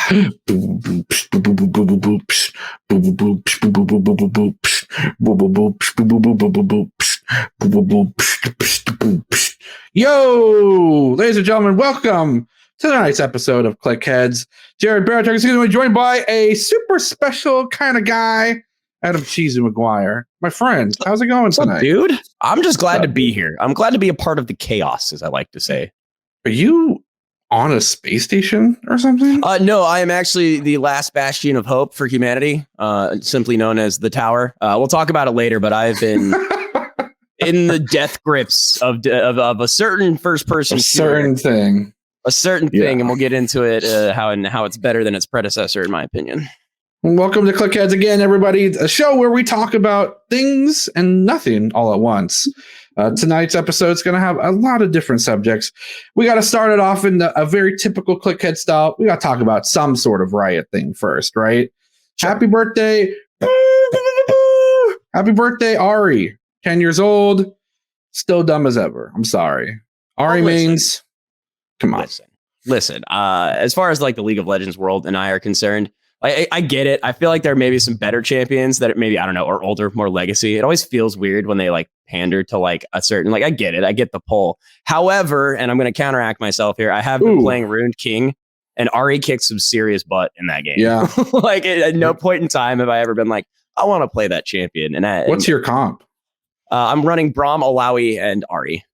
Yo, ladies and gentlemen, welcome to tonight's episode of Clickheads. Jared Barretel is going to be joined by a super special kind of guy, Adam Chizu McGuire. My friend, how's it going tonight? Dude, I'm just glad to be here. I'm glad to be a part of the chaos, as I like to say. Are you on a space station or something? No, I am actually the last bastion of hope for humanity, simply known as the Tower. We'll talk about it later, but I've been in the death grips of a certain first-person certain thing. A certain thing, and we'll get into it, how it's better than its predecessor, in my opinion. Welcome to Clickheads again, everybody. A show where we talk about things and nothing all at once. Tonight's episode is going to have a lot of different subjects. We got to start it off in a very typical Clickhead style. We got to talk about some sort of riot thing first, right? Sure. Happy birthday. Happy birthday, Ari. 10 years old. Still dumb as ever. I'm sorry. Ari means... Come on. Listen. As far as like the League of Legends world and I are concerned, I get it. I feel like there may be some better champions that maybe, I don't know, are older, more legacy. It always feels weird when they like pander to like a certain, like, I get it. I get the pull. However, and I'm going to counteract myself here. I have been playing Ruined King, and Ari kicked some serious butt in that game. Yeah. Like at no point in time have I ever been like, I want to play that champion. What's your comp? I'm running Braum, Alawi, and Ari.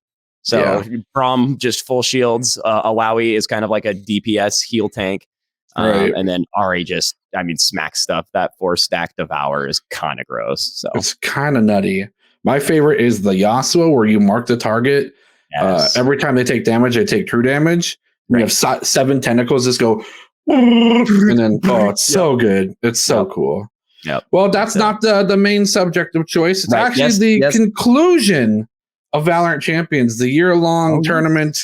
So Braum just full shields. Alawi is kind of like a DPS heal tank. Right. And then Ari just, smack stuff. That 4-stack Devour is kind of gross. So it's kind of nutty. My favorite is the Yasuo, where you mark the target. Yes. Every time they take damage, they take true damage. Right. You have 7 tentacles just go, and then it's so good. It's so cool. Yep. Well, that's not the main subject of choice. It's actually the conclusion of Valorant Champions. The year-long tournament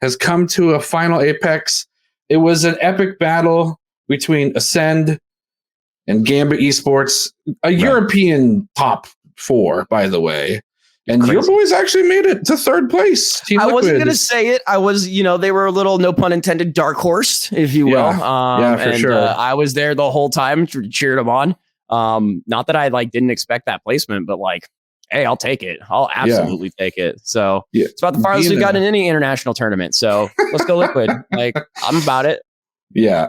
has come to a final apex. It was an epic battle between Ascend and Gambit Esports, a European top 4, by the way. And your boys actually made it to 3rd place. Team Liquid. Wasn't going to say it. I was, they were a little, no pun intended, dark horse, if you will. For sure. I was there the whole time, cheered them on. Not that I didn't expect that placement, but hey, I'll take it. I'll absolutely take it. So it's about the farthest we've got in any international tournament. So let's go Liquid. I'm about it. Yeah.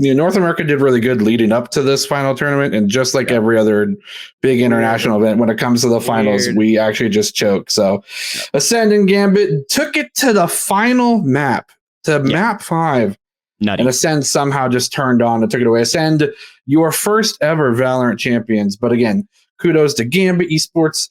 North America did really good leading up to this final tournament. And just like every other big international event, when it comes to the finals, we actually just choke. So Ascend and Gambit took it to the final map, to map 5. Nutty. And Ascend somehow just turned on and took it away. Ascend, your first ever Valorant champions. But again, kudos to Gambit Esports,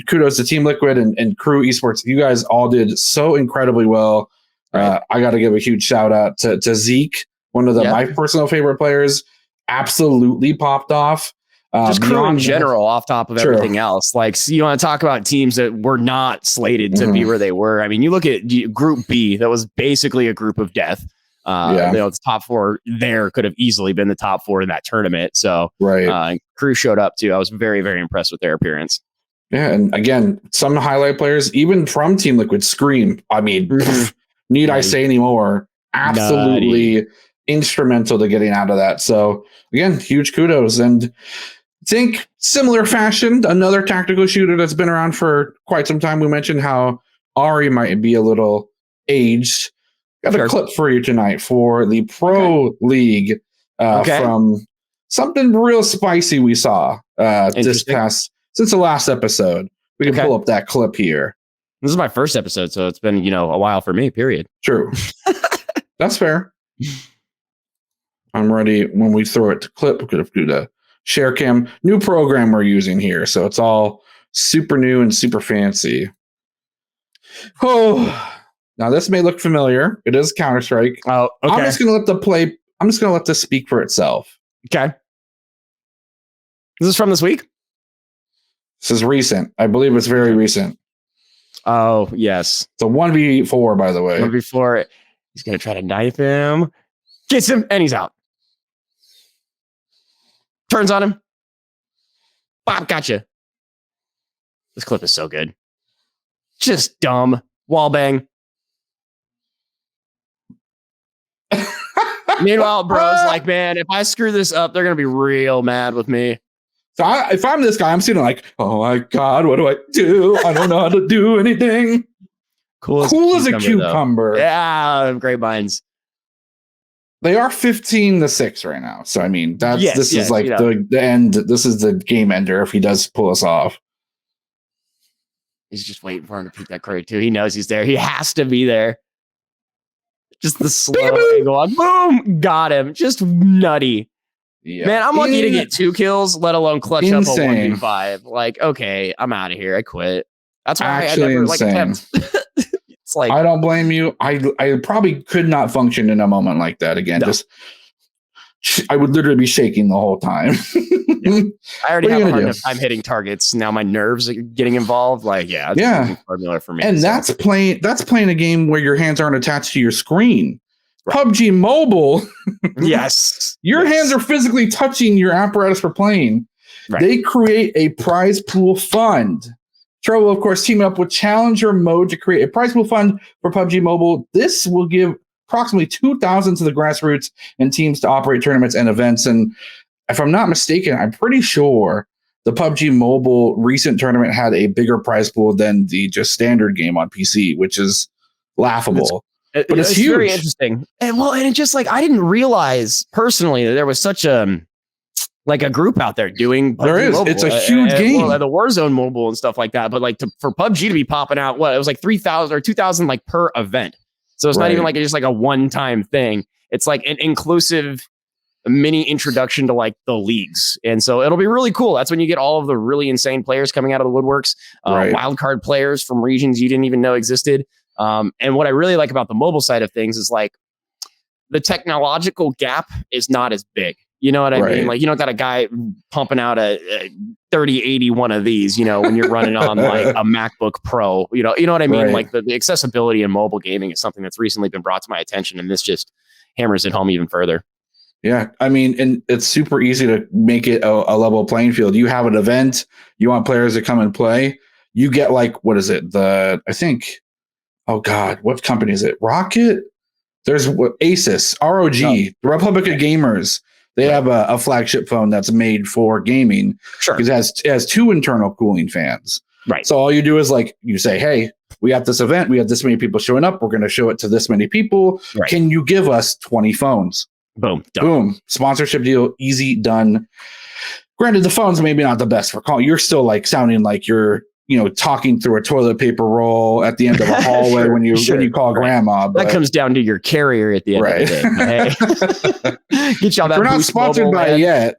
kudos to Team Liquid and Crew Esports. You guys all did so incredibly well. Right. I got to give a huge shout out to Zeke, one of my personal favorite players. Absolutely popped off. Just Crew in general, off top of everything else. You want to talk about teams that were not slated to be where they were. You look at Group B, that was basically a group of death. The top 4 there could have easily been the top 4 in that tournament. So Crew showed up too. I was very, very impressed with their appearance. Yeah, and again, some highlight players, even from Team Liquid, Scream. Need I say any more? Absolutely instrumental to getting out of that. So again, huge kudos. And I think similar fashion, another tactical shooter that's been around for quite some time. We mentioned how Ari might be a little aged. Got a clip for you tonight for the Pro League from something real spicy we saw since the last episode. We can pull up that clip here. This is my first episode, so it's been a while for me. Period. True. That's fair. I'm ready. When we throw it to clip, we're going to do the share cam. New program we're using here, so it's all super new and super fancy. Oh. Now, this may look familiar. It is Counter-Strike. Oh, okay. I'm just going to let this speak for itself. Okay. Is this from this week? This is recent. I believe it's very recent. Oh, yes. It's a 1v4, by the way. 1v4. He's going to try to knife him. Gets him, and he's out. Turns on him. Bob, gotcha. This clip is so good. Just dumb. Wallbang. Meanwhile, bro's like, man, if I screw this up, they're gonna be real mad with me. So if I'm this guy, I'm sitting like, oh my God, what do I do? I don't know how to do anything. Cool as a cucumber. Yeah, great minds. They are 15-6 right now. So I mean, this is like the end. This is the game ender if he does pull us off. He's just waiting for him to peek that card too. He knows he's there. He has to be there. Just the slow angle on. Boom! Got him. Just nutty. Yeah. Man, I'm lucky to get 2 kills, let alone clutch up a 1v5. Like, okay, I'm out of here. I quit. That's why I never attempt. It's like, I don't blame you. I probably could not function in a moment like that again. No. I would literally be shaking the whole time. Yeah. I already have a hard enough time hitting targets. Now my nerves are getting involved. Like, it's formula for me. And that's playing a game where your hands aren't attached to your screen. Right. PUBG Mobile. Yes. Your hands are physically touching your apparatus for playing. Right. They create a prize pool fund. Trovo, of course, teaming up with Challenger Mode to create a prize pool fund for PUBG Mobile. This will give approximately 2,000 to the Grassroots and teams to operate tournaments and events. And if I'm not mistaken, I'm pretty sure the PUBG Mobile recent tournament had a bigger prize pool than the just standard game on PC, which is laughable. But it's huge. Very interesting. And it's just like, I didn't realize personally that there was such a group out there doing PUBG there is. Mobile. It's a huge game. The Warzone Mobile and stuff like that. But like for PUBG to be popping out, it was like 3,000 or 2,000 like per event. So it's not even like just like a one-time thing. It's like an inclusive mini introduction to like the leagues. And so it'll be really cool. That's when you get all of the really insane players coming out of the woodworks, wildcard players from regions you didn't even know existed. And what I really like about the mobile side of things is like the technological gap is not as big. You know what I mean? Like, you don't got a guy pumping out a 3080 one of these, when you're running on like a MacBook Pro, you know what I mean? Right. Like the accessibility in mobile gaming is something that's recently been brought to my attention, and this just hammers it home even further. Yeah. I mean, and it's super easy to make it a level playing field. You have an event, you want players to come and play. You get like, what is it? Oh God, what company is it? Rocket? There's Asus, ROG, the Republic of Gamers. They have a flagship phone that's made for gaming. Sure. Because it has 2 internal cooling fans. Right. So all you do is like, you say, hey, we have this event. We have this many people showing up. We're going to show it to this many people. Right. Can you give us 20 phones? Boom. Done. Boom. Sponsorship deal. Easy. Done. Granted, the phone's maybe not the best for calling. You're still like sounding like you're, talking through a toilet paper roll at the end of a hallway when you call grandma. But, that comes down to your carrier at the end of the day. Hey, get y'all that. We're not sponsored by it yet.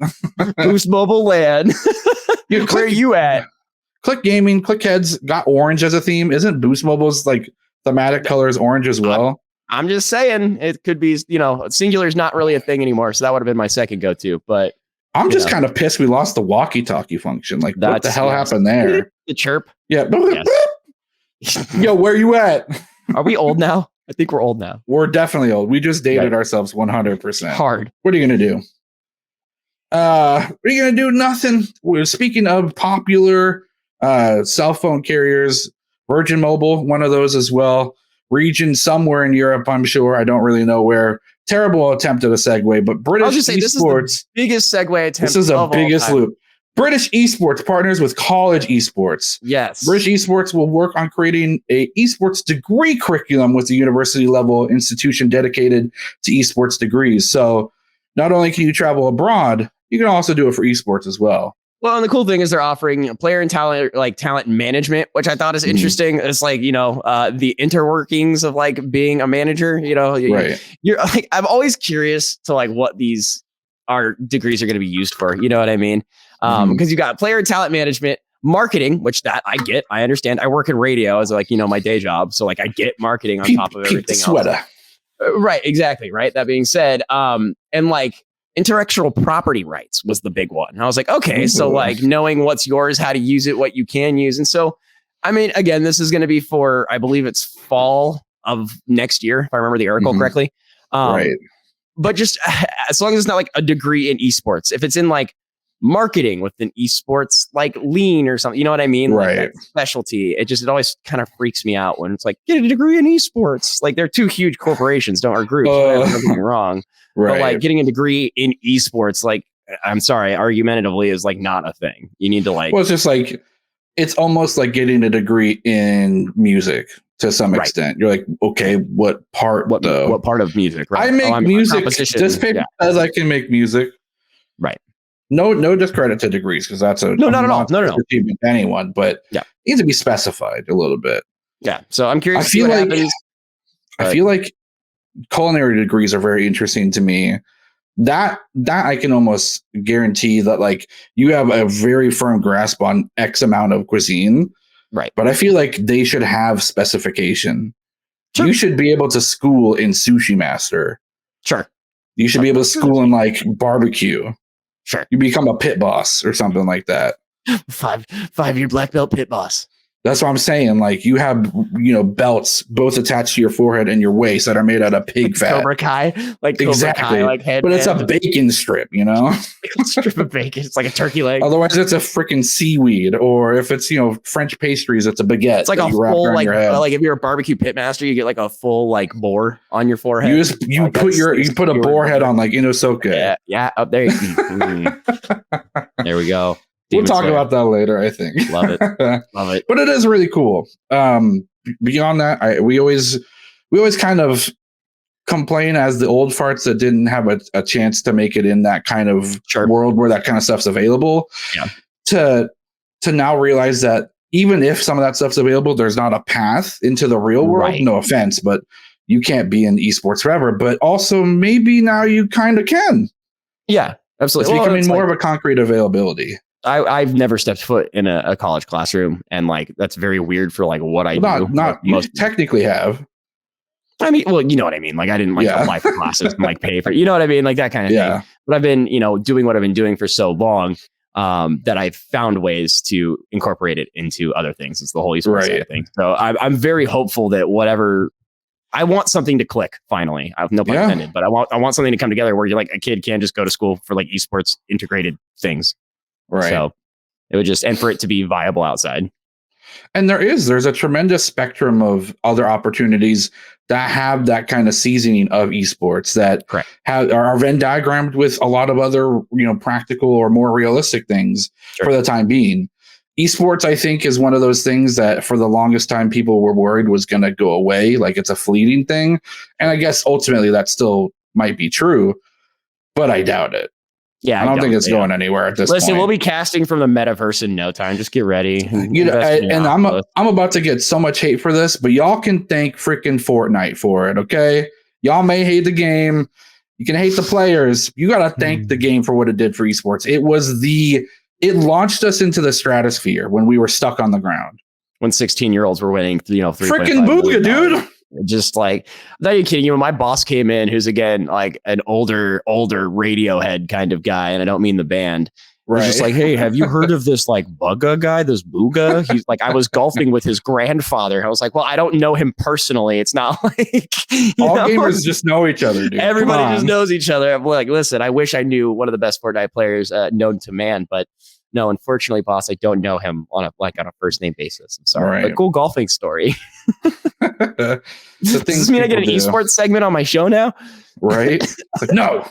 Boost Mobile Land. Where are you at? Click Gaming, Click Heads got orange as a theme. Isn't Boost Mobile's like thematic colors orange as well? I'm just saying it could be, singular is not really a thing anymore. So that would have been my second go-to, but I'm just kind of pissed we lost the walkie-talkie function. Like, what the hell happened there? The chirp. Yeah. Yes. Yo, where you at? Are we old now? I think we're old now. We're definitely old. We just dated ourselves 100%. Hard. What are you going to do? What are you going to do? Nothing. We're speaking of popular cell phone carriers, Virgin Mobile, one of those as well. Region somewhere in Europe, I'm sure. I don't really know where. Terrible attempt at a segue, but British Esports. This is the biggest segue attempt. This is the biggest loop. British Esports partners with college esports. Yes. British Esports will work on creating a esports degree curriculum with the university level institution dedicated to esports degrees. So not only can you travel abroad, you can also do it for esports as well. Well, and the cool thing is they're offering player and talent management, which I thought is interesting. It's like, the interworkings of like being a manager, you're like, I'm always curious to like what these degrees are going to be used for. You know what I mean? Because you got player and talent management, marketing, which that I get, I understand. I work in radio as like, my day job. So like I get marketing on top of everything else. Right. Exactly. Right. That being said, and like, intellectual property rights was the big one. And I was like, okay, so like knowing what's yours, how to use it, what you can use. And so, I mean, again, this is going to be for, I believe it's fall of next year, if I remember the article correctly. Right. But just as long as it's not like a degree in esports, if it's in like marketing with an esports like lean or something. You know what I mean? Right. Like that specialty. It always kind of freaks me out when it's like, get a degree in esports. Like they're two huge corporations, or groups. Don't get me wrong. Right. But like getting a degree in esports, like, I'm sorry, argumentatively is like not a thing. You need to like. Well, it's just like, it's almost like getting a degree in music to some extent. You're like, okay, what part though? What part of music? Right? I make music just because I can make music. Right. No discredit to degrees, because that's a not at all. No. achievement to anyone, but it needs to be specified a little bit. Yeah. So I'm curious to see what happens. I feel like culinary degrees are very interesting to me. That I can almost guarantee that like you have a very firm grasp on X amount of cuisine. Right. But I feel like they should have specification. Sure. You should be able to school in sushi master. Sure. You should be able to school in like barbecue. Sure. You become a pit boss or something like that. 5-year black belt pit boss. That's what I'm saying. Like you have, belts both attached to your forehead and your waist that are made out of pig fat. Cobra Kai, exactly. Like head, but it's a bacon strip, a strip of bacon. It's like a turkey leg. Otherwise, it's a freaking seaweed. Or if it's French pastries, it's a baguette. It's like a full like if you're a barbecue pit master, you get like a full like boar on your forehead. You put a boar head on like Inosuke. Yeah, up there. There we go. We'll talk about that later, I think. Love it. But it is really cool. Beyond that, we always kind of complain as the old farts that didn't have a chance to make it in that kind of world where that kind of stuff's available. Yeah. To now realize that even if some of that stuff's available, there's not a path into the real world. Right. No offense, but you can't be in esports forever. But also maybe now you kind of can. Yeah, absolutely. It's becoming more of a concrete availability. I've never stepped foot in a college classroom, and like that's very weird for like what I do. Not most technically have. I mean, well, you know what I mean. Like I didn't like apply for classes and like pay for, you know what I mean, like that kind of thing. But I've been, doing what I've been doing for so long that I've found ways to incorporate it into other things. It's the whole esports side of things. So I'm very hopeful that whatever. I want something to click finally. I have no pun intended, but I want something to come together where you're like a kid can't just go to school for like esports integrated things. Right. So it would just, and for it to be viable outside. And there's a tremendous spectrum of other opportunities that have that kind of seasoning of esports that are Venn diagrammed with a lot of other, practical or more realistic things for the time being. Esports, I think, is one of those things that for the longest time people were worried was going to go away. Like it's a fleeting thing. And I guess ultimately that still might be true, but I doubt it. Yeah, I don't think it's going anywhere at this point. Listen, we'll be casting from the metaverse in no time. Just get ready. I'm about to get so much hate for this, but y'all can thank freaking Fortnite for it, okay? Y'all may hate the game. You can hate the players. You got to thank the game for what it did for esports. It launched us into the stratosphere when we were stuck on the ground. When 16-year-olds were winning, freaking booga, dude. Just like, I'm not even kidding. My boss came in, who's again like an older Radiohead kind of guy, and I don't mean the band. Right. He's just like, hey, have you heard of this like Bugga guy? This Booga? He's like, I was golfing with his grandfather. I was like, well, I don't know him personally. It's not like all gamers just know each other, dude. Everybody just knows each other. I'm like, listen, I wish I knew one of the best Fortnite players known to man, but no, unfortunately, boss, I don't know him on a first name basis. I'm sorry, but cool golfing story. Does this mean I get an esports segment on my show now? Right? Like, no.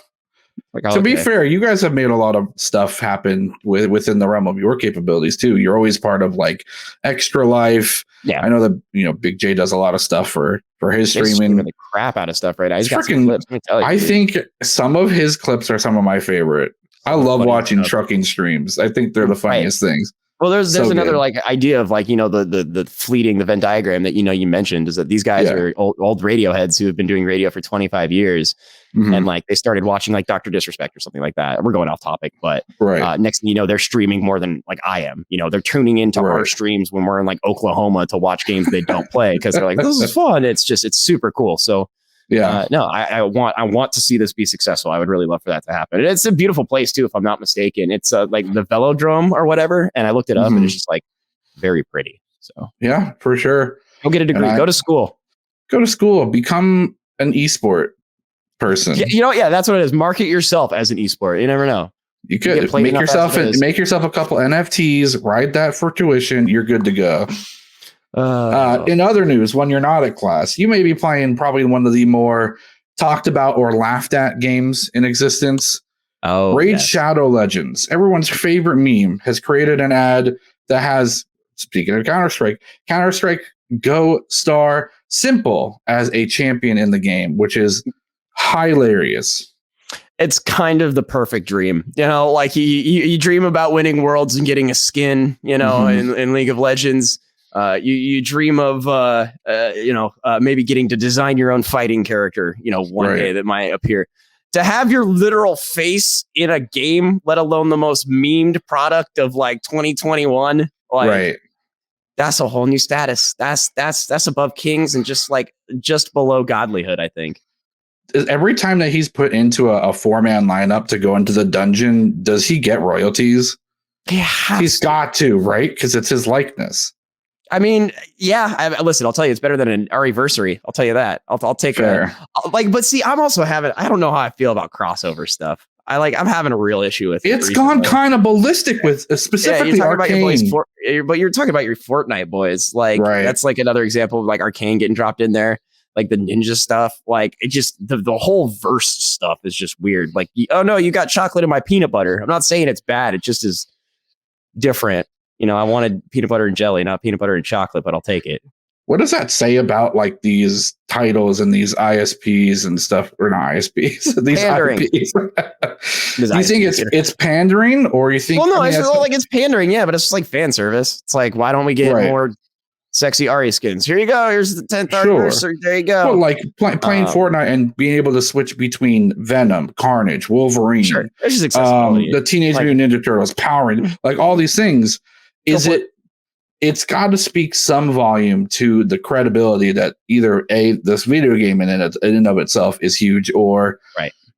To be fair, you guys have made a lot of stuff happen within the realm of your capabilities too. You're always part of like Extra Life. Yeah, I know that Big J does a lot of stuff for his streaming. The crap out of stuff right now. He's got some clips. Let me tell you, I think some of his clips are some of my favorite. I love watching trucking streams. I think they're the funniest things. Well, there's another like idea of like, the fleeting, the Venn diagram that, you mentioned is that these guys are old radio heads who have been doing radio for 25 years. Mm-hmm. And like, they started watching like Dr. Disrespect or something like that. We're going off topic, but next thing you know, they're streaming more than like I am, they're tuning into our streams when we're in like Oklahoma to watch games they don't play. Cause they're like, this is fun. It's super cool. So I want to see this be successful. I would really love for that to happen. And it's a beautiful place too, if I'm not mistaken. It's like the Velodrome or whatever. And I looked it up and it's just like very pretty. So yeah, for sure. Go get a degree. Go to school. Become an esport person. Yeah, that's what it is. Market yourself as an esport. You never know. You could make yourself a couple NFTs, ride that for tuition. You're good to go. In other news, when you're not at class, you may be playing probably one of the more talked about or laughed at games in existence. Raid Shadow Legends, everyone's favorite meme, has created an ad that has, speaking of Counter-Strike Go star Simple as a champion in the game, which is hilarious. It's kind of the perfect dream, like you dream about winning worlds and getting a skin, in League of Legends. You dream of maybe getting to design your own fighting character, one day that might appear. To have your literal face in a game, let alone the most memed product of like 2021, that's a whole new status. That's above kings and just below godlyhood, I think. Every time that he's put into a 4-man lineup to go into the dungeon, does he get royalties? Yeah, he's got to, right? Because it's his likeness. I mean, yeah. Listen, I'll tell you, it's better than an Ariversary. I'll tell you that. I'll take but see, I'm also I don't know how I feel about crossover stuff. I'm having a real issue with it. It's gone kind of ballistic with specifically Arcane. But you're talking about your Fortnite boys. That's like another example of like Arcane getting dropped in there. Like the ninja stuff, it just the whole verse stuff is just weird. Like, oh no, you got chocolate in my peanut butter. I'm not saying it's bad. It just is different. I wanted peanut butter and jelly, not peanut butter and chocolate, but I'll take it. What does that say about like these titles and these ISPs and stuff, or not ISPs? These pandering. IPs. Do you think it's pandering, or you think? Well, no, it's pandering, yeah, but it's just like fan service. It's like, why don't we get more sexy Ari skins? Here you go. Here's the 10th anniversary. There you go. Well, like playing Fortnite and being able to switch between Venom, Carnage, Wolverine, the Teenage Mutant Ninja Turtles, Power Rangers, like all these things. It's got to speak some volume to the credibility that either this video game in and of itself is huge, or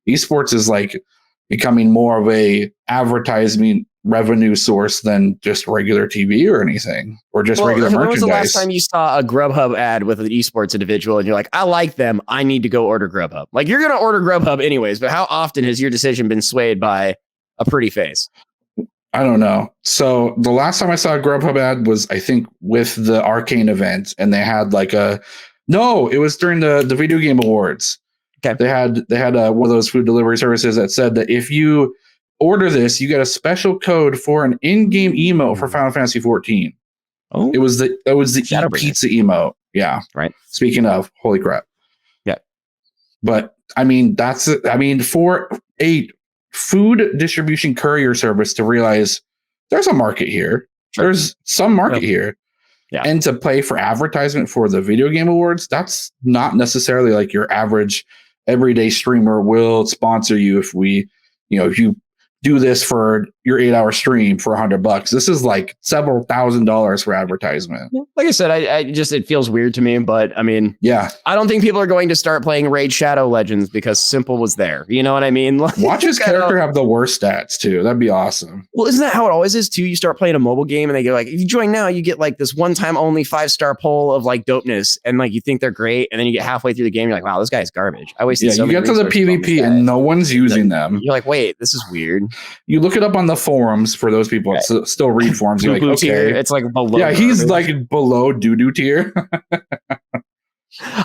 esports is like becoming more of a advertisement revenue source than just regular TV or anything, or just regular merchandise. When was the last time you saw a Grubhub ad with an esports individual and you're like, I like them, I need to go order Grubhub? Like, you're going to order Grubhub anyways, but how often has your decision been swayed by a pretty face? I don't know. So the last time I saw a Grubhub ad was, I think, with the Arcane event, and they had it was during the Video Game Awards. Okay. They had one of those food delivery services that said that if you order this, you get a special code for an in-game emote for Final Fantasy 14. Oh, it was the pizza emote. Yeah. Right. Speaking of, holy crap. Yeah. But I mean, for a food distribution courier service to realize there's a market here. Sure. There's some market here. Yeah. And to pay for advertisement for the Video Game Awards, that's not necessarily like your average everyday streamer will sponsor you if you do this for your 8-hour stream for $100. This is like several $1,000s for advertisement. Like I said, it feels weird to me, but I mean, yeah, I don't think people are going to start playing Raid Shadow Legends because Simple was there. You know what I mean? Watch his character have the worst stats too. That'd be awesome. Well, isn't that how it always is too? You start playing a mobile game and they go like, if you join now, you get like this one-time only 5-star poll of like dopeness, and like you think they're great, and then you get halfway through the game, you're like, wow, this guy's garbage. I wasted so many you get to the PvP and no one's using them. You're like, wait, this is weird. You look it up on the forums for those people that still read forums. You're like, okay, tier. It's like below. Yeah, he's like below doo-doo tier.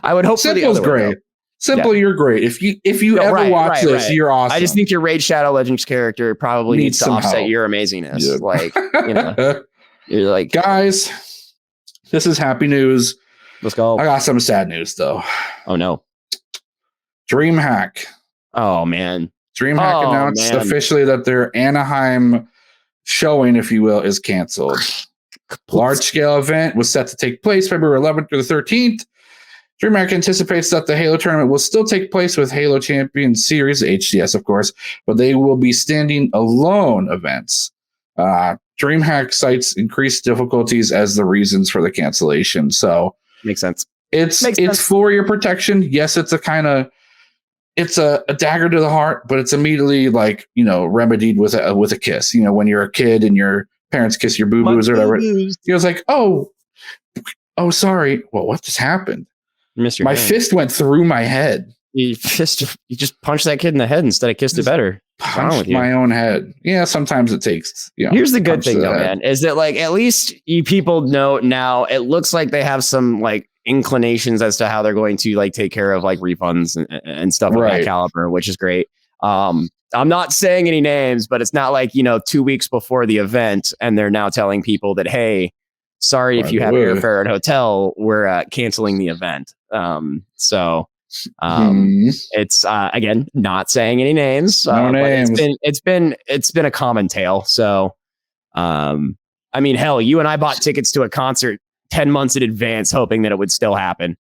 I would hope Simple's great. Simple, you're great. If you ever watch this, you're awesome. I just think your Raid Shadow Legends character probably needs to offset help. Your amazingness. Yeah. Like, you're like, guys, this is happy news. Let's go. I got some sad news though. Oh no. DreamHack. Oh man. DreamHack announced officially that their Anaheim showing, if you will, is canceled. Large-scale event was set to take place February 11th through the 13th. DreamHack anticipates that the Halo tournament will still take place with Halo Champion Series, HCS, of course, but they will be standing alone events. DreamHack cites increased difficulties as the reasons for the cancellation. So makes sense. It's for your protection. Yes, it's a dagger to the heart, but it's immediately remedied with a kiss. When you're a kid and your parents kiss your boo-boos or whatever, it was like, oh, sorry. Well, what just happened? My fist went through my head. You just punched that kid in the head instead of kissed it better. punched my own head. Yeah, sometimes it takes. Here's the good thing, though, man, is that like at least you people know now. It looks like they have some like inclinations as to how they're going to like take care of like refunds and stuff of that caliber, which is great. I'm not saying any names, but it's not like 2 weeks before the event and they're now telling people that, hey, sorry if you have airfare at hotel, we're canceling the event. It's again, not saying any names. No names. It's been a common tale. So I mean, hell, you and I bought tickets to a concert 10 months in advance, hoping that it would still happen.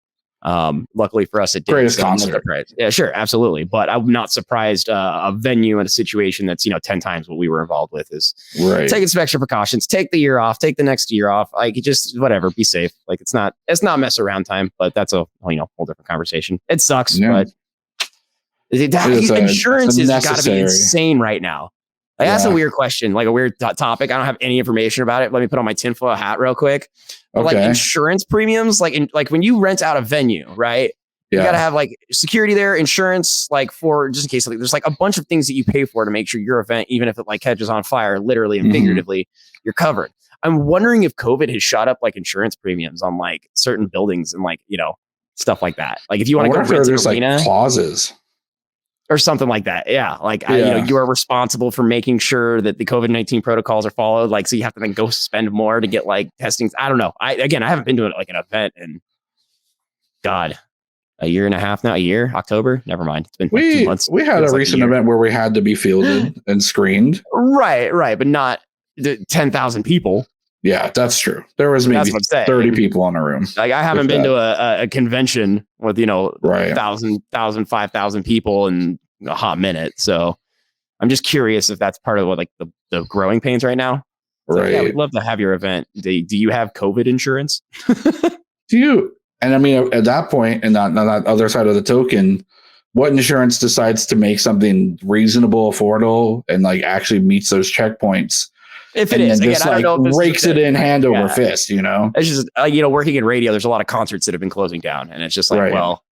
Luckily for us, it did. Greatest concert. Yeah, sure, absolutely. But I'm not surprised a venue in a situation that's 10 times what we were involved with is taking some extra precautions. Take the year off. Take the next year off. Like just whatever. Be safe. Like it's not mess around time. But that's a whole different conversation. It sucks, but insurance has got to be insane right now. Like, that's a weird question, like a weird topic. I don't have any information about it. Let me put on my tinfoil hat real quick. But like insurance premiums, like when you rent out a venue, right? You got to have like security there, insurance, like for just in case, like there's like a bunch of things that you pay for to make sure your event, even if it like catches on fire, literally and figuratively, you're covered. I'm wondering if COVID has shot up like insurance premiums on like certain buildings and like, stuff like that. Like if you want to go rent an arena, like clauses. Or something like that. Yeah. Like, you are responsible for making sure that the COVID-19 protocols are followed. Like, so you have to then go spend more to get like testings. I don't know. I haven't been to like an event in a year and a half now, October. Never mind. It's been 2 months. We had a recent event where we had to be fielded and screened. Right. But not the 10,000 people. Yeah, that's true. There was maybe 30 people in a room. Like I haven't been to a convention with 1,000, 5,000 people in a hot minute. So I'm just curious if that's part of what like the growing pains right now. Like, yeah, we'd love to have your event. Do you have COVID insurance? Do you? And I mean, at that point, and on that other side of the token, what insurance decides to make something reasonable, affordable, and like actually meets those checkpoints? If it is, again, I don't know if rakes it in hand over fist, It's just, working in radio, there's a lot of concerts that have been closing down. And it's just like, well,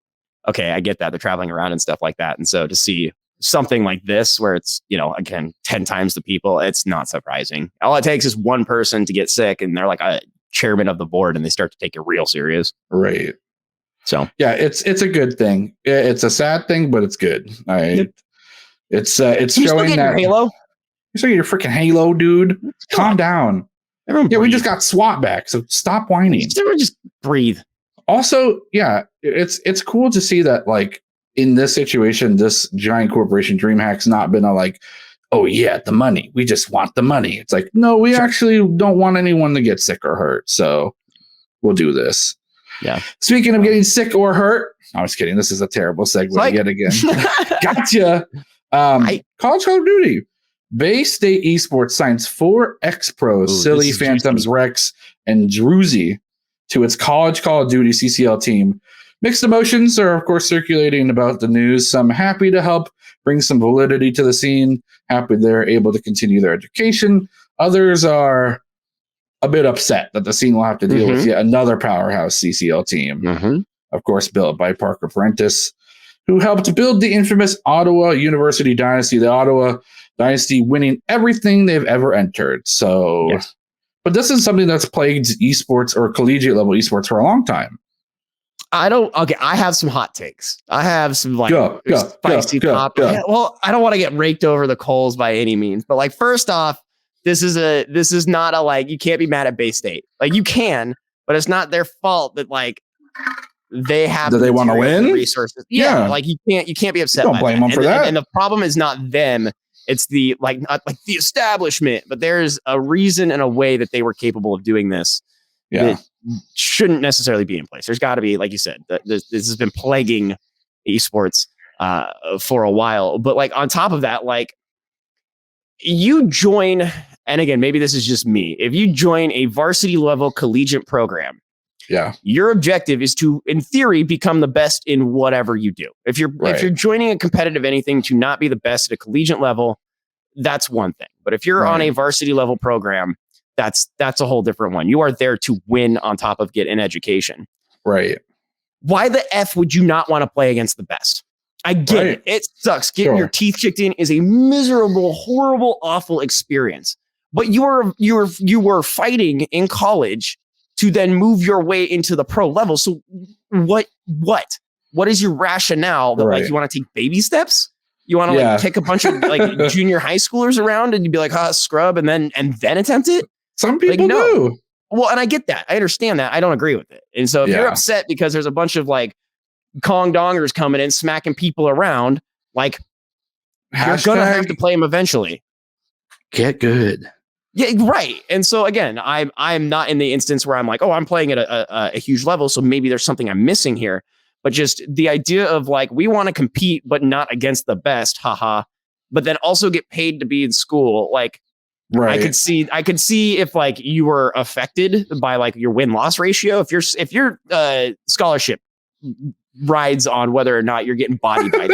okay, I get that. They're traveling around and stuff like that. And so to see something like this, where it's, again, 10 times the people, it's not surprising. All it takes is one person to get sick and they're like a chairman of the board and they start to take it real serious. Right. So, yeah, it's a good thing. It's a sad thing, but it's good. All right. It's showing that Halo. You're saying your freaking Halo, dude. Calm down. We just got SWAT back, so stop whining. Everyone just breathe. Also, it's cool to see that, like, in this situation, this giant corporation, DreamHack's not been a like, oh yeah, the money. We just want the money. It's like, no, we actually don't want anyone to get sick or hurt, so we'll do this. Yeah. Speaking of getting sick or hurt, I was kidding. This is a terrible segue yet again. Gotcha. College Call of Duty. Bay State Esports signs 4 ex-pros, Silly, Phantoms, Rex, and Druzy to its College Call of Duty CCL team. Mixed emotions are, of course, circulating about the news. Some happy to help bring some validity to the scene, happy they're able to continue their education. Others are a bit upset that the scene will have to deal with yet another powerhouse CCL team. Of course, built by Parker Prentice, who helped build the infamous Ottawa University Dynasty. The Ottawa Dynasty winning everything they've ever entered. So, but this is something that's plagued esports or collegiate level esports for a long time. I have some hot takes. I have some like spicy pop. Well, I don't want to get raked over the coals by any means, but like, first off, this is not a, like, you can't be mad at Bay State. Like you can, but it's not their fault that like they have. Do they want to win? Resources. Yeah. Like you can't be upset. Don't blame them for that. And the problem is not them. It's the not like the establishment, but there's a reason and a way that they were capable of doing this. That shouldn't necessarily be in place. There's got to be, like you said, this has been plaguing esports for a while. But like on top of that, like you join, and again, maybe this is just me. If you join a varsity level collegiate program, your objective is to, in theory, become the best in whatever you do. If you're joining a competitive anything to not be the best at a collegiate level, that's one thing. But if you're on a varsity level program, that's a whole different one. You are there to win on top of get an education. Right. Why the F would you not want to play against the best? I get it. It sucks. Getting your teeth kicked in is a miserable, horrible, awful experience. But you were fighting in college to then move your way into the pro level. So what is your rationale that like you want to take baby steps? You want to like kick a bunch of like junior high schoolers around and you'd be like, scrub and then attempt it? Some people do. Well, and I get that. I understand that. I don't agree with it. And so if you're upset because there's a bunch of like Kong dongers coming in, smacking people around, like you're gonna have to play them eventually. Get good. Yeah, right. And so again, I'm not in the instance where I'm like, I'm playing at a huge level, so maybe there's something I'm missing here. But just the idea of like we want to compete, but not against the best, haha. But then also get paid to be in school, like. Right. I could see if like you were affected by like your win-loss ratio. If your scholarship rides on whether or not you're getting bodied by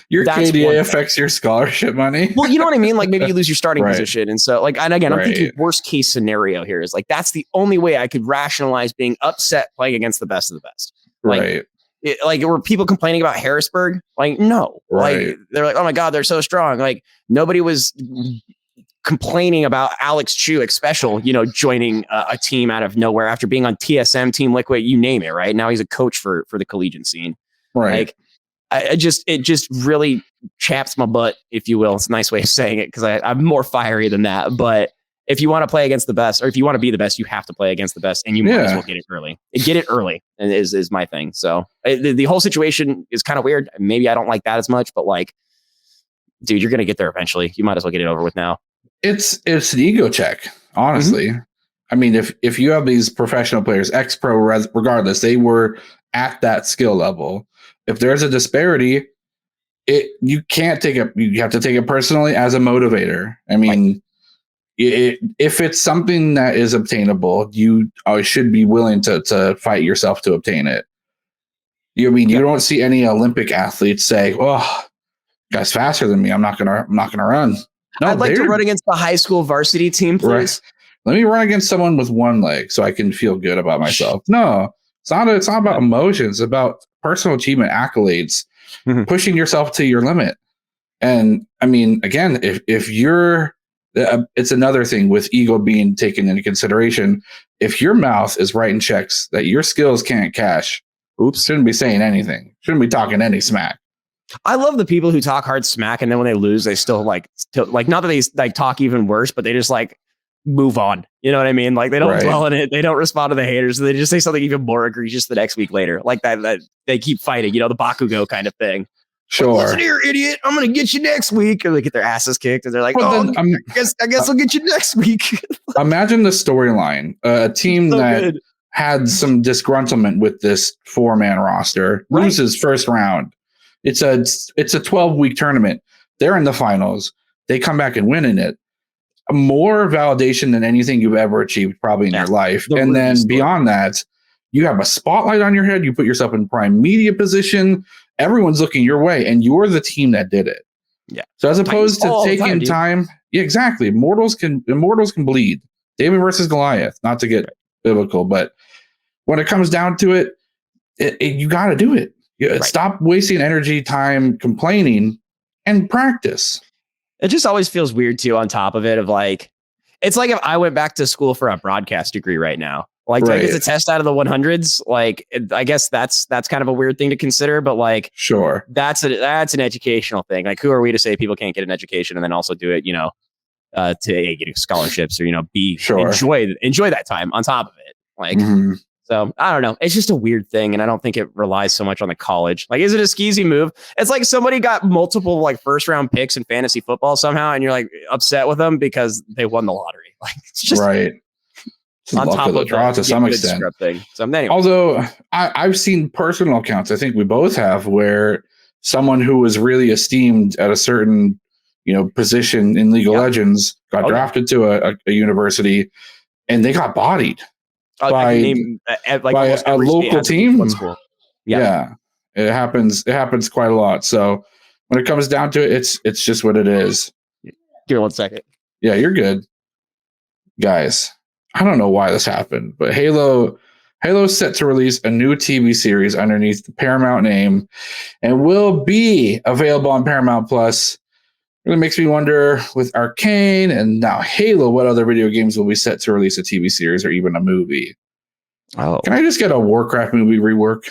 your KDA affects your scholarship money. Well, you know what I mean? Like maybe you lose your starting position. And so like, and again, I'm thinking worst case scenario here is like, that's the only way I could rationalize being upset playing against the best of the best. Like, like were people complaining about Harrisburg? Like, no, like they're like, oh my God, they're so strong. Like nobody was complaining about Alex Chu special, joining a team out of nowhere after being on TSM, Team Liquid, you name it. Right now, he's a coach for the collegiate scene. Right. Like, it just really chaps my butt, if you will. It's a nice way of saying it because I'm more fiery than that. But if you want to play against the best, or if you want to be the best, you have to play against the best, and you might as well get it early. Get it early is my thing. So the whole situation is kind of weird. Maybe I don't like that as much, but like, dude, you're gonna get there eventually. You might as well get it over with now. It's an ego check, honestly. Mm-hmm. I mean, if you have these professional players, ex-pro, regardless, they were at that skill level. If there's a disparity, you can't take it. You have to take it personally as a motivator. I mean, if it's something that is obtainable, you should be willing to fight yourself to obtain it. You don't see any Olympic athletes say, "Oh, guy's faster than me. I'm not gonna run." No, I'd like to run against the high school varsity team, please. Right. Let me run against someone with one leg so I can feel good about myself. No, it's not about emotions. It's about personal achievement, accolades, pushing yourself to your limit. And I mean, again, if you're, it's another thing with ego being taken into consideration. If your mouth is writing checks that your skills can't cash, shouldn't be saying anything. Shouldn't be talking any smack. I love the people who talk hard smack and then when they lose, they still like not that they like talk even worse, but they just like move on. You know what I mean? Like they don't dwell in it. They don't respond to the haters. They just say something even more egregious the next week later. Like that they keep fighting, the Bakugo kind of thing. Sure. Listen here, idiot. I'm going to get you next week. And they get their asses kicked and they're like, I guess I'll get you next week. Imagine the storyline. A team that had some disgruntlement with this 4-man roster loses first round. It's a 12-week tournament. They're in the finals. They come back and win in it. More validation than anything you've ever achieved probably in your life. And then beyond that, you have a spotlight on your head. You put yourself in prime media position. Everyone's looking your way, and you're the team that did it. Yeah. So as opposed to taking time, exactly. Mortals can bleed. David versus Goliath. Not to get biblical, but when it comes down to it, you got to do it. Stop wasting energy, time complaining, and practice. It just always feels weird too. On top of it, of like, it's like if I went back to school for a broadcast degree right now, like do I get to test out of the 100s. Like, I guess that's kind of a weird thing to consider, but like, sure, that's an educational thing. Like, who are we to say people can't get an education and then also do it, to get scholarships or enjoy that time on top of it, like. Mm-hmm. So I don't know. It's just a weird thing. And I don't think it relies so much on the college. Like, is it a skeezy move? It's like somebody got multiple like first round picks in fantasy football somehow. And you're like upset with them because they won the lottery. Like, it's just It's on top of the draw to some extent. Thing. So anyway. Although I've seen personal accounts, I think we both have, where someone who was really esteemed at a certain, position in League of Legends got drafted to a university and they got bodied. By a local team. Yeah, it happens. It happens quite a lot. So when it comes down to it, it's just what it is. Give me 1 second. Yeah, you're good, guys. I don't know why this happened, but Halo Halo's set to release a new TV series underneath the Paramount name and will be available on Paramount Plus. Really makes me wonder, with Arcane and now Halo, what other video games will be set to release a TV series or even a movie? Oh, can I just get a Warcraft movie rework,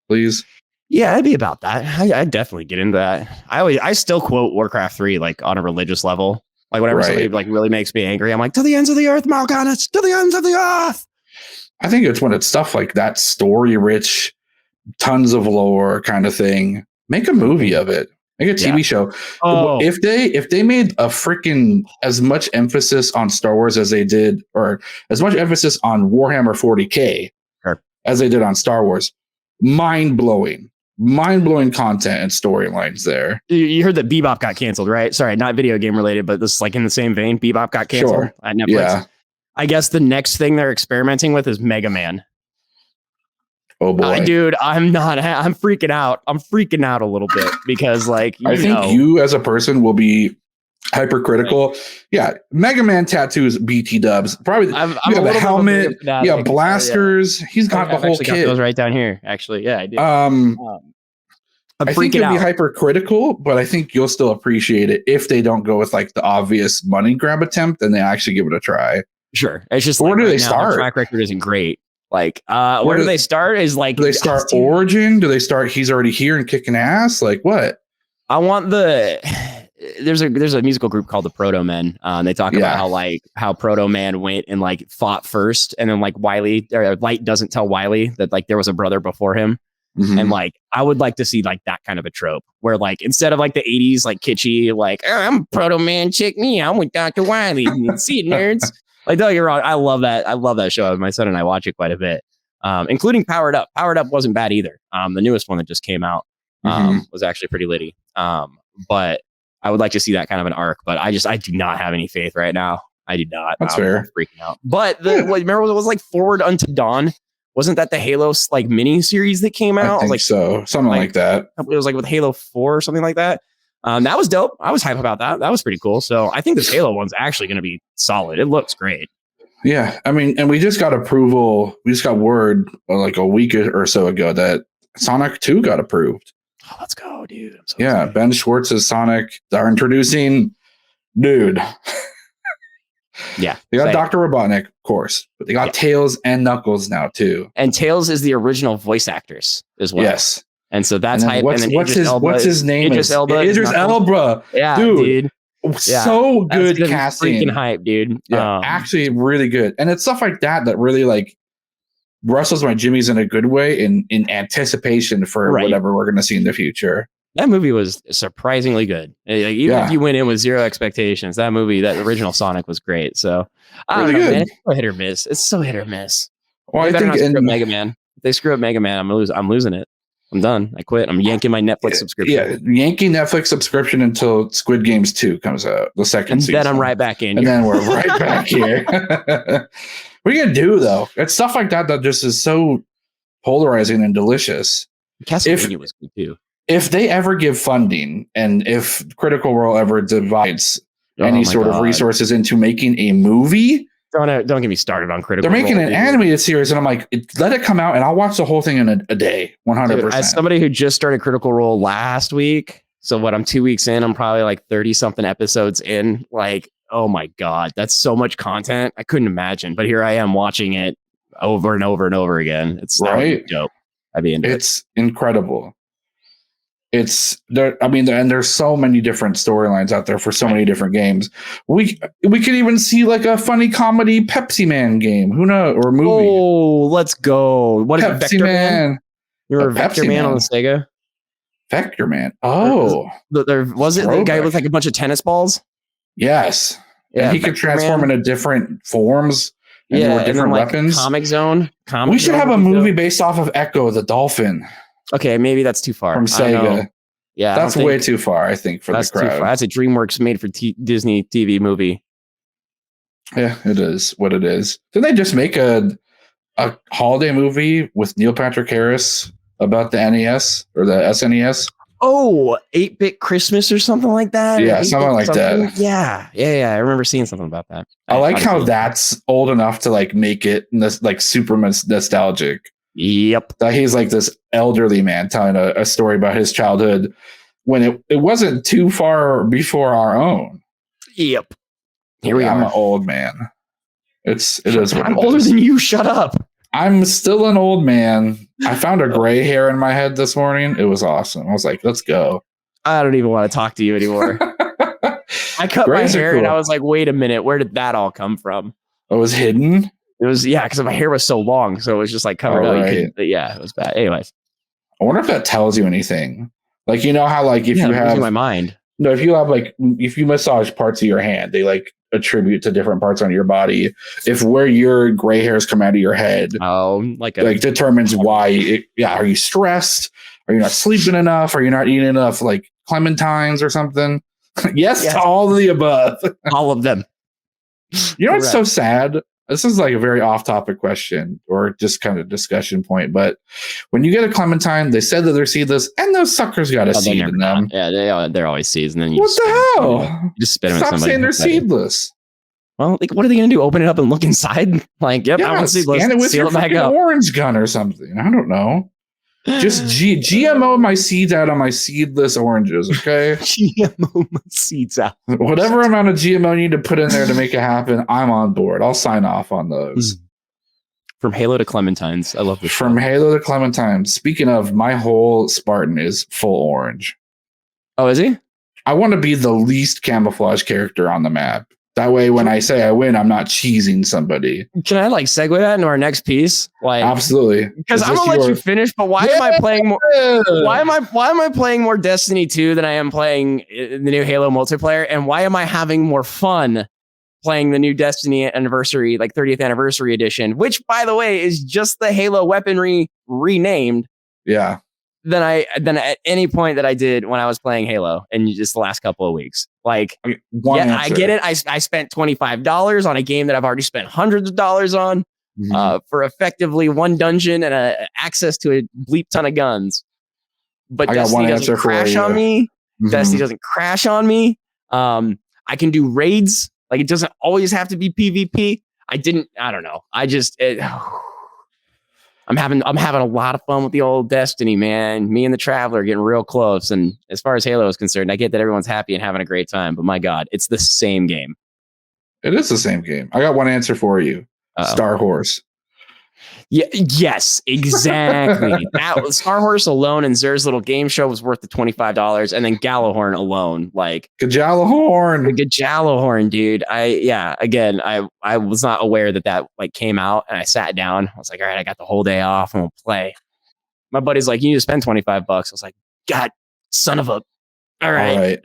please? Yeah, I'd be about that. I'd definitely get into that. I still quote Warcraft 3 like on a religious level. Like whenever somebody like really makes me angry, I'm like, to the ends of the earth, Mal'Ganis, to the ends of the earth. I think it's when it's stuff like that, story rich, tons of lore kind of thing. Make a movie of it. Make a TV show. Oh. If they made a freaking as much emphasis on Star Wars as they did, or as much emphasis on Warhammer 40K as they did on Star Wars, mind-blowing content and storylines there. You heard that Bebop got canceled, right? Sorry, not video game related, but this is like in the same vein. Bebop got canceled at Netflix. Yeah. I guess the next thing they're experimenting with is Mega Man. Oh boy, dude, I'm freaking out. I'm freaking out a little bit because like, I think you as a person will be hypercritical. Right. Yeah. Mega Man tattoos, BT dubs. Probably you have a helmet. Yeah. Blasters. Yeah. He's got the whole kit. Got those right down here. Actually. Yeah, I do. I think you'll be hypercritical, but I think you'll still appreciate it if they don't go with like the obvious money grab attempt and they actually give it a try. Sure. It's just where do they start? The track record isn't great. Like, where do they start? Is like, do they start Origin? Do they start he's already here and kicking ass? Like what? I want there's a musical group called the Proto Men. They talk about how Proto Man went and like fought first, and then like Light doesn't tell Wily that like there was a brother before him. Mm-hmm. And like I would like to see like that kind of a trope where like instead of like the 80s like kitschy like I'm Proto Man, check me, I'm with Dr. Wily. See it, nerds. Like, don't get wrong, I love that show. My son and I watch it quite a bit, including Powered Up. Powered Up wasn't bad either. The newest one that just came out was actually pretty litty. But I would like to see that kind of an arc. But I do not have any faith right now. I do not. That's fair. I'm freaking out. But remember it was like Forward Unto Dawn? Wasn't that the Halo like mini series that came out? I think like so, something like that. It was like with Halo 4 or something like that. That was dope. I was hype about that. That was pretty cool. So I think this Halo one's actually going to be solid. It looks great. Yeah. I mean, and we just got approval. We just got word like a week or so ago that Sonic 2 got approved. Oh, let's go, dude. I'm so excited. Ben Schwartz's Sonic. They're introducing dude. Yeah. They got Dr. Robotnik, of course, but they got Tails and Knuckles now too. And Tails is the original voice actors as well. Yes. And so that's hype. What's his name? Idris Elba. Idris Elba. Yeah, dude. So good casting. Freaking hype, dude. Yeah, actually really good. And it's stuff like that really like rustles my jimmies in a good way in anticipation for whatever we're going to see in the future. That movie was surprisingly good. Like, even if you went in with zero expectations, that original Sonic was great. So I don't know, man. It's so hit or miss. It's so hit or miss. Well, I think in Mega Man, if they screw up Mega Man, I'm losing it. I'm done. I quit. I'm yanking my Netflix subscription. Yeah, yanking Netflix subscription until Squid Games 2 comes out, the second season. And then I'm right back in. And then we're right back here. What are you going to do, though? It's stuff like that just is so polarizing and delicious. Castlevania was good, too. If they ever give funding and if Critical Role ever divides any sort of resources into making a movie... Don't get me started on Critical Role. They're making an animated series, and I'm like, let it come out, and I'll watch the whole thing in a day, 100%. Dude, as somebody who just started Critical Role last week, so I'm 2 weeks in, I'm probably like 30-something episodes in. Like, oh my God, that's so much content. I couldn't imagine, but here I am watching it over and over and over again. It's dope. I'd be into it. It's incredible. It's there. I mean, and there's so many different storylines out there for so many different games. We could even see like a funny comedy Pepsi Man game. Who knows? Or movie. Oh, let's go. What is Pepsi it? Vector Man? You're a Vector Man on the Sega? Vector Man. Oh. Was it the guy with like a bunch of tennis balls? Yes. Yeah. And he could transform into different forms. And different weapons. Comic Zone. We should have a movie based off of Echo the Dolphin. Okay, maybe that's too far. From Sega. Yeah, that's way too far, I think, for the crowd. Too far. That's a DreamWorks made for Disney TV movie. Yeah, it is what it is. Didn't they just make a holiday movie with Neil Patrick Harris about the NES or the SNES? Oh, 8-Bit Christmas or something like that. Yeah, something like that. Yeah. I remember seeing something about that. I like how that's old enough to like make it like super nostalgic. Yep. That he's like this elderly man telling a story about his childhood when it wasn't too far before our own. Yep. Here we are. I'm an old man. It is. I'm older than you. Shut up. I'm still an old man. I found a gray hair in my head this morning. It was awesome. I was like, let's go. I don't even want to talk to you anymore. I cut my hair and I was like, wait a minute. Where did that all come from? It was hidden? It was, because my hair was so long. So it was just like covered up. Right. It was bad. Anyways. I wonder if that tells you anything. Like, you know how like if you have my mind. No, if you have like if you massage parts of your hand, they like attribute to different parts on your body. If where your gray hairs come out of your head, like determines why. Are you stressed? Are you not sleeping enough? Are you not eating enough like clementines or something? Yes, to all of the above. All of them. You know what's so sad? This is like a very off-topic question or just kind of discussion point, but when you get a clementine, they said that they're seedless, and those suckers got a seed in them. Yeah, they're always seeds, and then what the hell? You just spit them. Stop saying they're seedless. Well, like, what are they going to do? Open it up and look inside? Like, yep, I want seedless. Scan it with your fucking orange gun or something. I don't know. Just GMO my seeds out on my seedless oranges, okay? GMO my seeds out. Whatever amount of GMO you need to put in there to make it happen, I'm on board. I'll sign off on those. From Halo to Clementines. I love this. From Halo to Clementines. Speaking of, my whole Spartan is full orange. Oh, is he? I want to be the least camouflage character on the map. That way, when I say I win, I'm not cheesing somebody. Can I like segue that into our next piece? Like, absolutely, because I'm gonna let you finish. But why am I playing more? Why am I playing more Destiny 2 than I am playing the new Halo multiplayer? And why am I having more fun playing the new Destiny anniversary, like 30th anniversary edition, which, by the way, is just the Halo weaponry renamed? Yeah. Than at any point that I did when I was playing Halo in just the last couple of weeks. Like, I get it. I spent $25 on a game that I've already spent hundreds of dollars on for effectively one dungeon and access to a bleep ton of guns. But Destiny doesn't crash on me. Destiny doesn't crash on me. I can do raids. Like, it doesn't always have to be PvP. I don't know. I'm having a lot of fun with the old Destiny, man. Me and the Traveler are getting real close. And as far as Halo is concerned, I get that everyone's happy and having a great time, but my God, it's the same game. It is the same game. I got one answer for you. Star Horse. Yeah, yes, exactly. That was Star Horse alone and Zer's little game show was worth the $25, and then Gallahorn alone, like Gallahorn, the Gallahorn, dude. I was not aware that like came out, and I sat down. I was like, all right, I got the whole day off, and we'll play. My buddy's like, you need to spend $25. I was like, God, son of a, all right.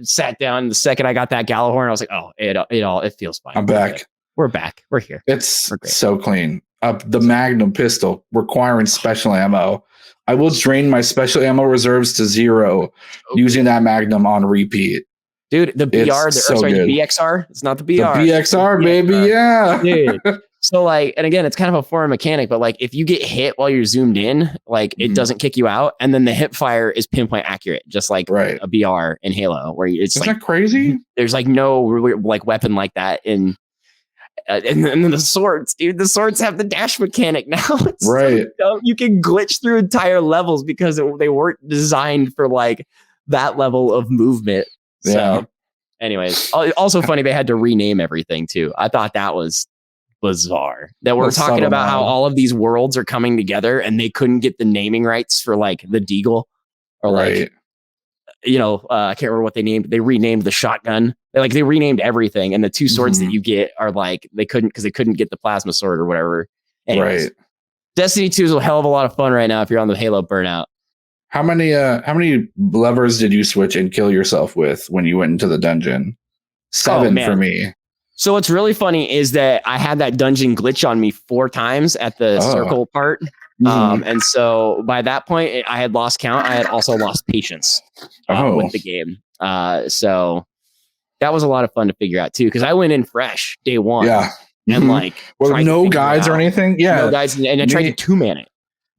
Sat down. The second I got that Gallahorn, I was like, oh, it feels fine. I'm back. We're back. We're here. It's so clean. The Magnum pistol requiring special ammo. I will drain my special ammo reserves to 0 using that Magnum on repeat. Dude, the BR, the BXR. It's not the BR. The BXR, baby. Yeah. Dude. So like, and again, it's kind of a foreign mechanic, but like if you get hit while you're zoomed in, like it doesn't kick you out. And then the hip fire is pinpoint accurate, just like a BR in Halo, where it's Isn't that crazy? There's like no like weapon like that in. And then the swords, dude. The swords have the dash mechanic now. It's so dumb. You can glitch through entire levels because they weren't designed for like that level of movement. So, anyways, also funny they had to rename everything too. I thought that was bizarre. That we're talking about how all of these worlds are coming together and they couldn't get the naming rights for like the Deagle or like. I can't remember what they named. They renamed the shotgun. They renamed everything, and the two swords that you get are like they couldn't get the plasma sword or whatever. Anyways, Destiny 2 is a hell of a lot of fun right now if you're on the Halo burnout. How many levers did you switch and kill yourself with when you went into the dungeon? 7 for me. So what's really funny is that I had that dungeon glitch on me 4 times at the circle part. And so by that point, I had lost count. I had also lost patience with the game. So that was a lot of fun to figure out too, because I went in fresh day one. Yeah. And like, no guides or anything. Yeah. No guides. And I tried to 2-man it.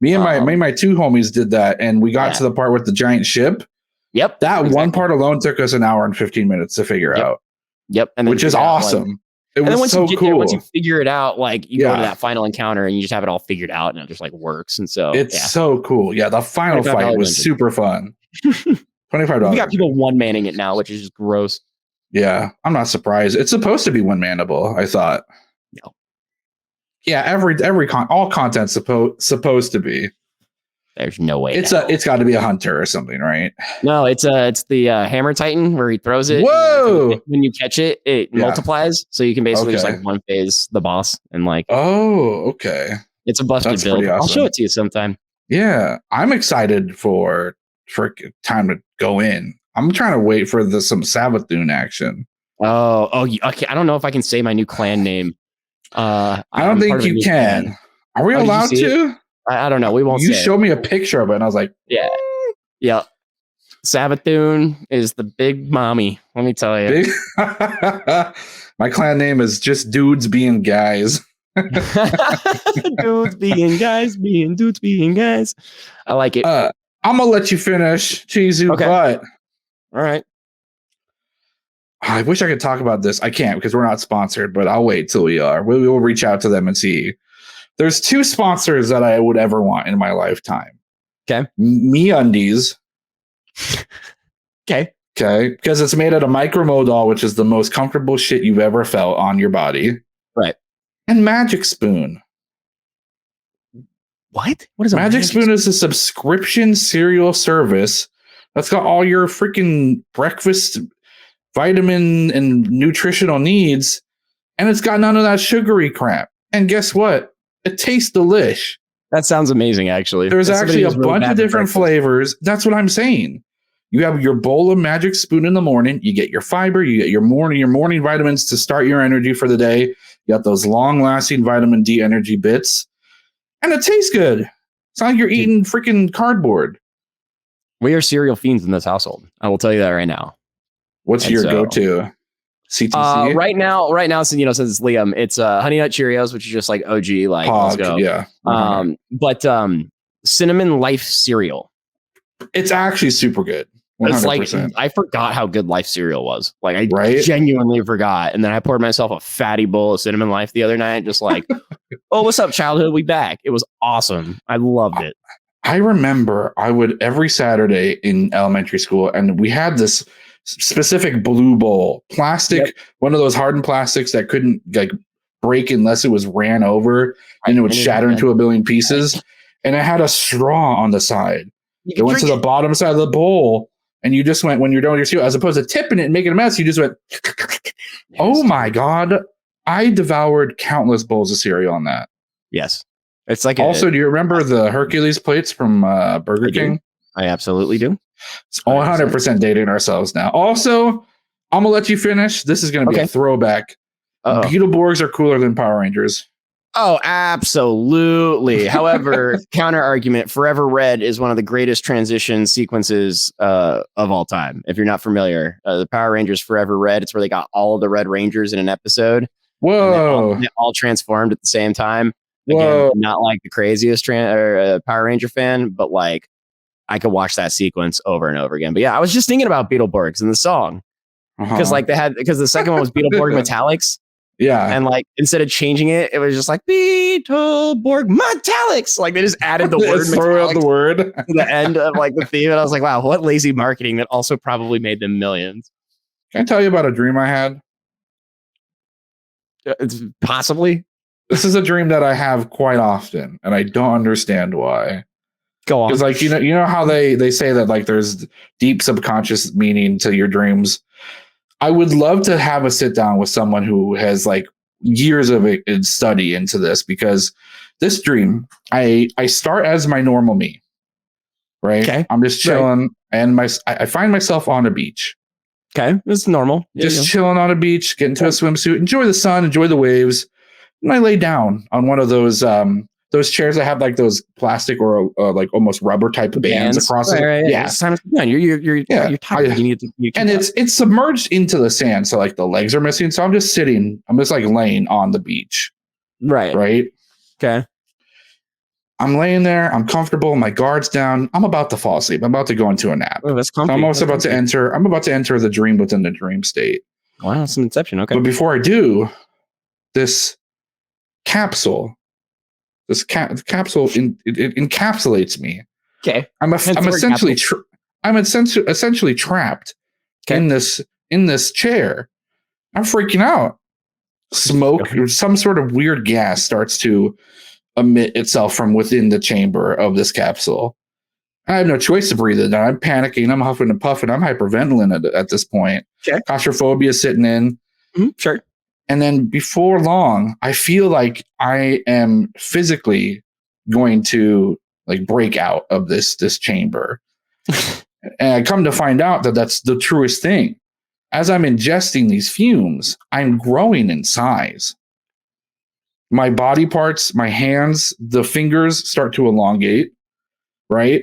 Me and my two homies did that, and we got to the part with the giant ship. Yep. That one part alone took us an hour and 15 minutes to figure out. Yep. And which is awesome. It was so cool. Once you figure it out, like you go to that final encounter and you just have it all figured out and it just like works. And so it's so cool. Yeah. The final fight was super fun. $25. We got people one-manning it now, which is just gross. Yeah. I'm not surprised. It's supposed to be one-manable, I thought. No. Yeah. All content's supposed to be. There's no way. It's got to be a hunter or something, right? No, it's the Hammer Titan where he throws it. Whoa! When you catch it, it multiplies, so you can basically just like one phase the boss and like. Oh, okay. It's a busted build. Awesome. I'll show it to you sometime. Yeah, I'm excited for time to go in. I'm trying to wait for some Savathun action. Oh, okay. I don't know if I can say my new clan name. I don't think you can. Clan. Are we allowed to? I don't know. We won't. You showed me a picture of it, and I was like, yeah. Savathun is the big mommy. Let me tell you. My clan name is just dudes being guys. Dudes being guys, dudes being guys. I like it. I'm gonna let you finish, Chizu. Okay. But all right. I wish I could talk about this. I can't because we're not sponsored. But I'll wait till we are. We will reach out to them and see. There's 2 sponsors that I would ever want in my lifetime. Okay. MeUndies. Okay. Because it's made out of micromodal, which is the most comfortable shit you've ever felt on your body. Right. And Magic Spoon. What? What is Magic Spoon? Is a subscription cereal service that's got all your freaking breakfast vitamin and nutritional needs, and it's got none of that sugary crap. And guess what? It tastes delish. That sounds amazing, actually. There's actually a bunch of different flavors. That's what I'm saying. You have your bowl of Magic Spoon in the morning. You get your fiber. You get your morning vitamins to start your energy for the day. You got those long-lasting vitamin D energy bits. And it tastes good. It's not like you're eating freaking cardboard. We are cereal fiends in this household. I will tell you that right now. What's your go-to? CTC? Right now, since it's Liam, it's Honey Nut Cheerios, which is just like OG, like Pog, let's go. Yeah. But Cinnamon Life cereal. It's actually super good. 100%. It's like I forgot how good Life cereal was. Like I genuinely forgot. And then I poured myself a fatty bowl of Cinnamon Life the other night, just like, oh, what's up, childhood? We back. It was awesome. I loved it. I remember I would every Saturday in elementary school, and we had this specific blue bowl, plastic, one of those hardened plastics that couldn't like break unless it was ran over, and it would shatter into a billion pieces. And it had a straw on the side. It went to the bottom side of the bowl, and you just went when you're done with your cereal, as opposed to tipping it and making a mess. You just went. Oh my god! I devoured countless bowls of cereal on that. Yes, it's like. Also, do you remember the Hercules plates from Burger King? I absolutely do. It's 100% dating ourselves now. Also, I'm gonna let you finish. This is gonna be a throwback. Beetleborgs are cooler than Power Rangers. Oh, absolutely. However, counter argument: Forever Red is one of the greatest transition sequences of all time. If you're not familiar, the Power Rangers Forever Red. It's where they got all of the Red Rangers in an episode. Whoa! They all transformed at the same time. Whoa! Again, not like the craziest Power Ranger fan, but like. I could watch that sequence over and over again. But yeah, I was just thinking about Beetleborgs in the song because the second one was Beetleborg Metallics. Yeah. And like, instead of changing it, it was just like Beetleborg Metallics. Like they just added the word throw out the word to the end of like the theme. And I was like, wow, what lazy marketing that also probably made them millions. Can I tell you about a dream I had? It's possibly. This is a dream that I have quite often, and I don't understand why. Go on. Because like you know how they say that like there's deep subconscious meaning to your dreams. I would love to have a sit down with someone who has like years of study into this, because this dream, I start as my normal me, right? Okay. I'm just chilling, and I find myself on a beach. Okay, it's normal. Just chilling on a beach, get into a swimsuit, enjoy the sun, enjoy the waves, and I lay down on one of those chairs that have like those plastic or like almost rubber type of bands across it. Right, yeah, it's time to done. You're tired. And it's submerged into the sand, so like the legs are missing. So I'm just sitting. I'm just like laying on the beach. Right. Right. Okay. I'm laying there. I'm comfortable. My guard's down. I'm about to fall asleep. I'm about to go into a nap. Oh, that's comfy. So I'm also that's about to enter. I'm about to enter the dream within the dream state. Wow, some Inception. Okay. But before I do, this capsule, capsule it encapsulates me. Okay. I'm essentially trapped in this chair. I'm freaking out. Smoke or some sort of weird gas starts to emit itself from within the chamber of this capsule. I have no choice to breathe it. I'm panicking. I'm huffing and puffing. I'm hyperventilating at this point. Okay. Claustrophobia sitting in. Sure. And then before long, I feel like I am physically going to like break out of this chamber. And I come to find out that that's the truest thing. As I'm ingesting these fumes, I'm growing in size. My body parts, my hands, the fingers start to elongate, right?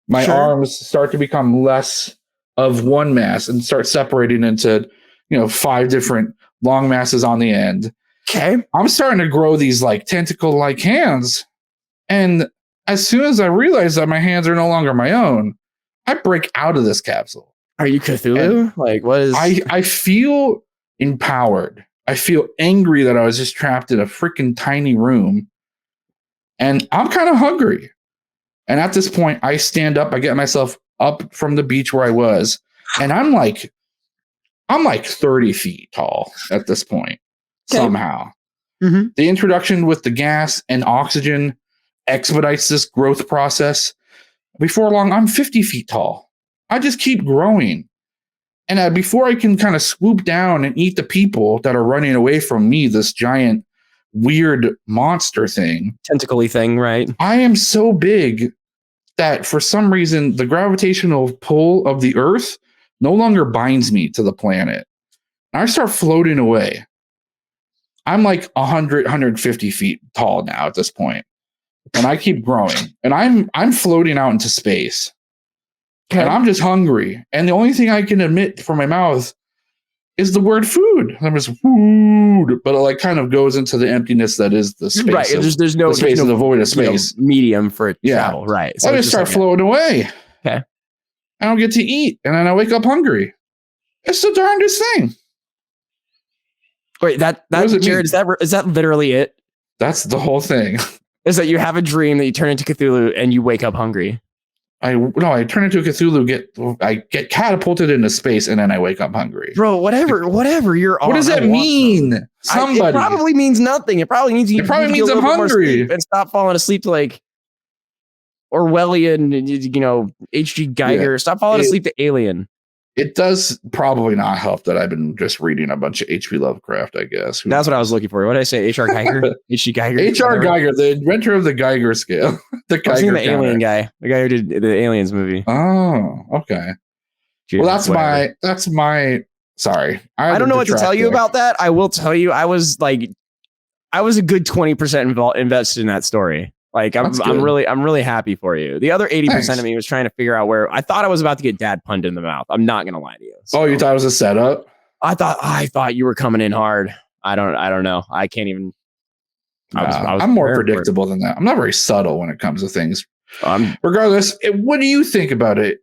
My arms start to become less of one mass and start separating into, 5 different long masses on the end. Okay. I'm starting to grow these like tentacle-like hands. And as soon as I realize that my hands are no longer my own, I break out of this capsule. Are you Cthulhu? And like, what is... I feel empowered. I feel angry that I was just trapped in a freaking tiny room. And I'm kind of hungry. And at this point, I stand up. I get myself up from the beach where I was. And I'm like 30 feet tall at this point, somehow. Mm-hmm. The introduction with the gas and oxygen expedites this growth process. Before long, I'm 50 feet tall. I just keep growing. And before I can kind of swoop down and eat the people that are running away from me, this giant, weird monster thing. Tentacle-y thing, right? I am so big that for some reason, the gravitational pull of the Earth no longer binds me to the planet. And I start floating away. I'm like 100, 150 feet tall now at this point. And I keep growing. And I'm floating out into space. Okay. And I'm just hungry. And the only thing I can emit from my mouth is the word food. I'm just food. But it like kind of goes into the emptiness that is the space. Right. There's no space of the void of space. Medium for travel. Right. So I just start floating away. Okay. I don't get to eat. And then I wake up hungry. It's the darndest thing. Wait, Jared, is that literally it? That's the whole thing. Is that you have a dream that you turn into Cthulhu and you wake up hungry? I turn into a Cthulhu, I get catapulted into space, and then I wake up hungry. Bro, whatever you're on. What does that mean? Somebody. It probably means nothing. It probably means I'm hungry and stop falling asleep to like Orwellian, H.G. Geiger. Stop falling asleep to Alien. It does probably not help that I've been just reading a bunch of H.P. Lovecraft, I guess. That's what I was looking for. What did I say? H.R. Geiger? H.G. Geiger? H.R. Geiger, the inventor of the Geiger scale. The alien guy. The guy who did the Aliens movie. Oh, okay. Well, that's my sorry. I don't know what to tell you about that. I will tell you, I was a good 20% invested in that story. Like I'm really happy for you. The other 80% of me was trying to figure out where I thought I was about to get dad punned in the mouth. I'm not gonna lie to you. So, you thought it was a setup? I thought you were coming in hard. I don't know. I can't even. I'm more predictable than that. I'm not very subtle when it comes to things. Regardless, what do you think about it?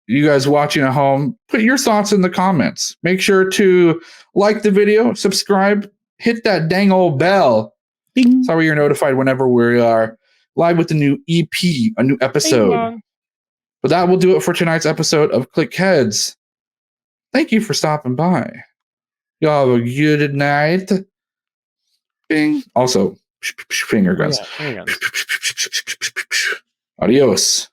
You guys watching at home, put your thoughts in the comments. Make sure to like the video, subscribe, hit that dang old bell. Bing. So you're notified whenever we are live with the new EP, a new episode. But that will do it for tonight's episode of Click Heads. Thank you for stopping by. Y'all have a good night. Bing. Also, finger guns. Yeah, Adios.